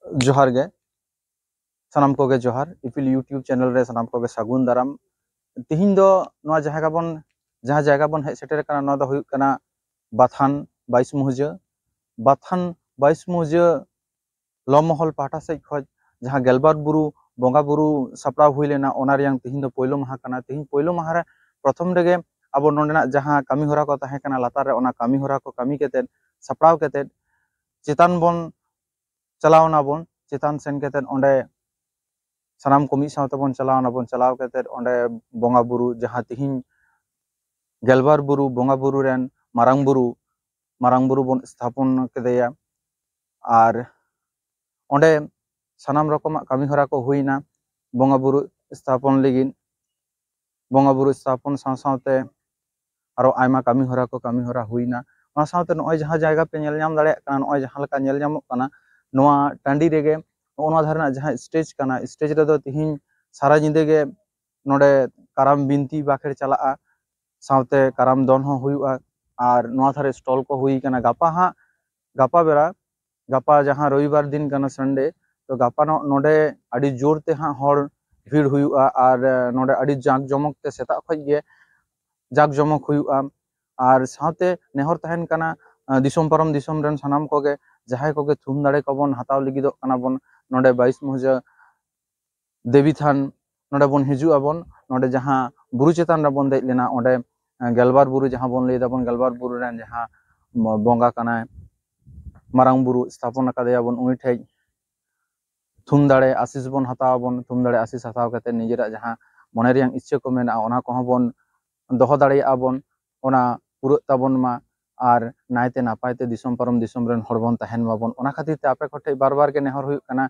जोहार गे सानाम को गे जोहार इपिल यूट्यूब चैनल रे सानाम को गे सागुन दाराम तिहिन दो नवा जहाँ जायगा बन हेज सेटर कना नवा दो हुयुग कना बाथान 22 मुहजे बाथान 22 मुहजे लमहल पाटा से खज जहाँ गेलबार बुरु बोंगा बुरु सपड़ा हुई लेना ओना रियांग तिहिन दो पहिलो माहा कना तिहिन पहिलो माहा रे प्रथम रेगे अब नोंडेना जहाँ कमी होरा को ताहे कना लातार रे ओना कमी होरा को कमी केते सपड़ाव केते चेतान बन चलावना बन चेतान सेन केते ओंडे सानाम को मिद सावते बन चलावना बन चलाव केते ओंडे बोंगा बुरु जहाँ तिहिन गेलबार बुरु बोंगा बुरु रेन मारांग बुरु बन स्थापन केदेया और ओंडे सानाम रकम कमी होरा को हुईना बोंगा बुरु स्थापन लगिन बोंगा बुरु स्थापन सावते आरो आयमा कमी होरा को कमी होरा हुईना ओना सावते नय जहाँ जायगा पे नेल नाम दाड़े कना नय जहाँ लेका नेल नामक कना नोआ टांडी रेगे ओना धारना जहाँ स्टेज कना स्टेज रे दो तिहिन सारा जिंदे गे नोडे कराम बिनती बाखेर चलाआ सावते कराम दन हो हुयुआ और नोआ धारे स्टॉल को हुई कना गापा बेरा गापा जहाँ रविवार दिन कना संडे तो गापा नोडे अड़ी जोर ते हाँ हर भीड़ हुयुआ और नोडे अड़ी जाक जमक ते सेता खज गे जाक जमक हुयुआ और सावते नेहर तहन कना दिसोम परम दिसोम रेन सानाम कोगे जहाय कोगे थुम दाड़े कबन हताव लगिदो कना बन नोडे 22 मुहजे देवी थान नोडे बन हिजु आबन नोडे जहाँ बुरु चेतान रे बन देज लेना ओंडे गेलबार बुरु जहाँ बन लेदा बन गेलबार बुरु रेन जहाँ बोंगा कना मारांग बुरु स्थापन कादेया बन उनी ठे थुम दाड़े आशीष बन हताव बन थुम दाड़े आशीष हताव कते निजेरा जहाँ मने रियांग इच्छा को मेना ओना को बन दोहो दाड़ेया बन ओना पुरु ताबन मा और नायते नापायते दिसोम परम दिसोम रेन हर बन तहन माबन ओना खातिर ते आपे कोठे बार बार के नेहर हुयुग कना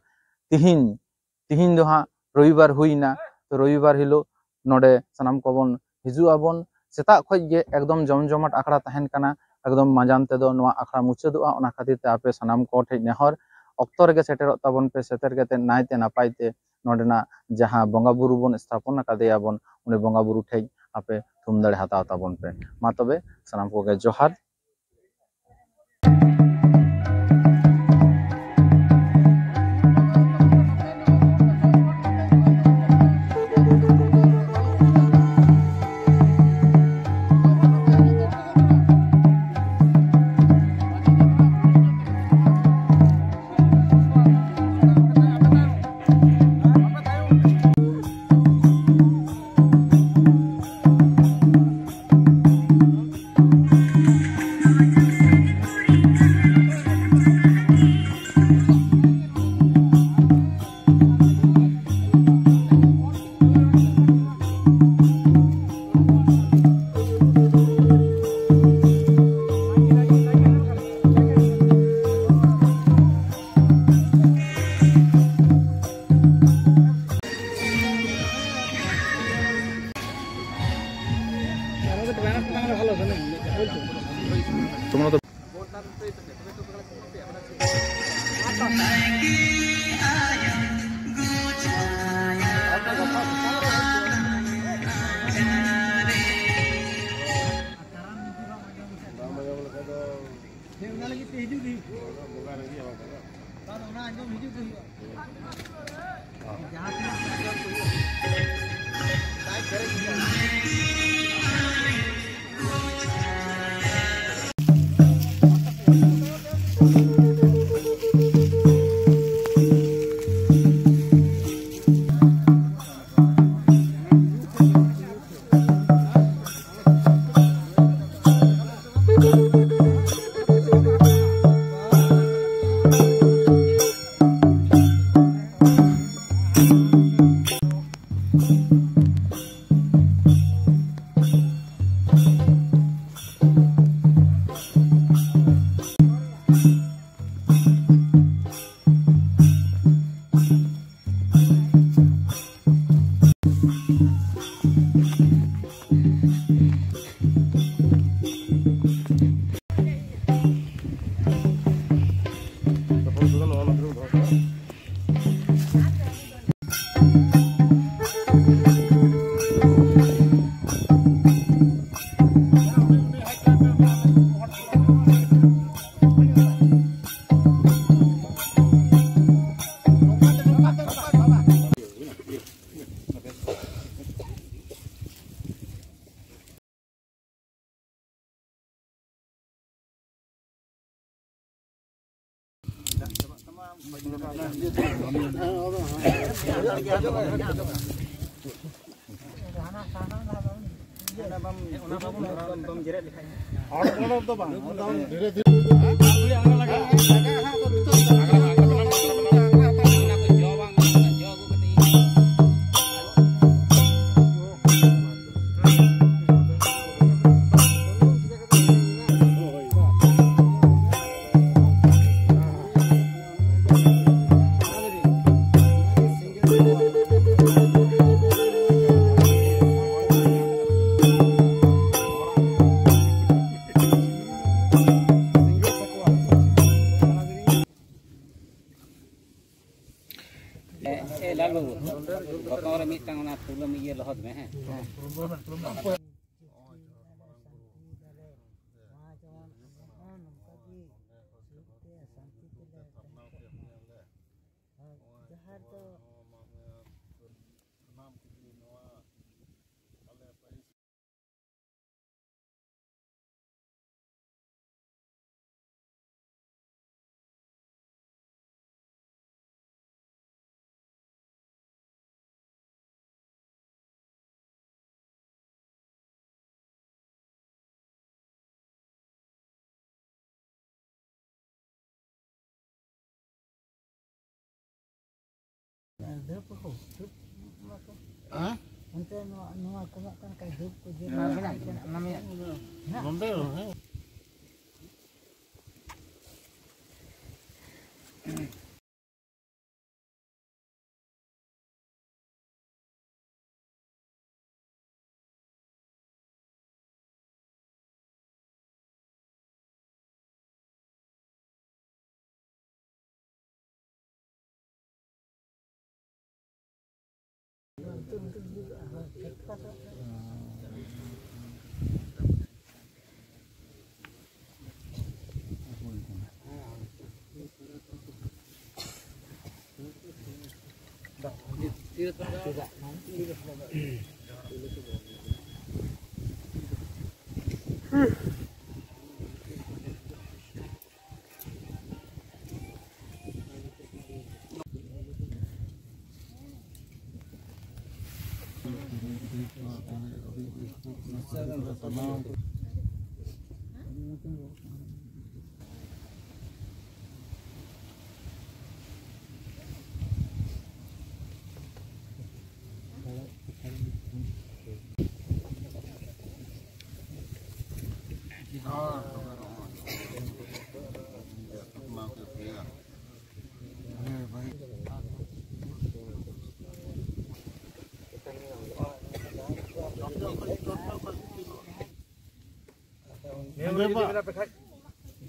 तिहिन दो हाँ रविवार हुईना तो रविवार हिलो नोडे सानाम को बन हिजु आबन सेता खज गे एकदम जमजमाट आखड़ा तहन कना एकदम माजान ते दो नोआ आखड़ा मुचादोआ ओना खातिर ते आपे सानाम को ठे नेहर ऑक्तो रेगे सेटेरो ताबन पे सेटर केते नायते नापायते नोडेना जहाँ बोंगा बुरु बन स्थापन कादेया बन उनी बोंगा बुरु ठे आपे थुम दाड़े हताव ताबन पे मा तबे सानाम को गे जोहार। তোমরা তো लाल बाबू बकवार मिटang ना तुलम ये लहद में है Untuk nuah kan kayak grup dia namanya.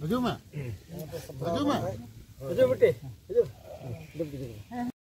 Baju mah? Baju mah? Baju putih. Baju.